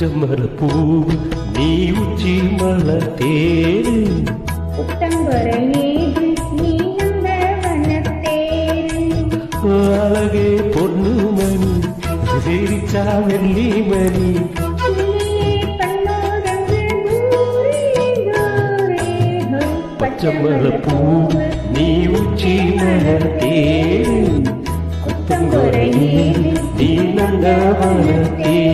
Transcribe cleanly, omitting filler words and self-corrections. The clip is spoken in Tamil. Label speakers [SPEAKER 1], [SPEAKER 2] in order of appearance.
[SPEAKER 1] பச்சமரப்பூ நீ உச்சி மலத்தேரு
[SPEAKER 2] புத்தம்பரையேது நீ நந்தவனத்தேரு
[SPEAKER 1] அழகே பொண்ணு மணி சிரிச்சா வெள்ளி மணி பச்சமரப்பூ நீ உச்சி மலத்தேரு குத்தங்குறையே நீ நந்தவனத்தேரு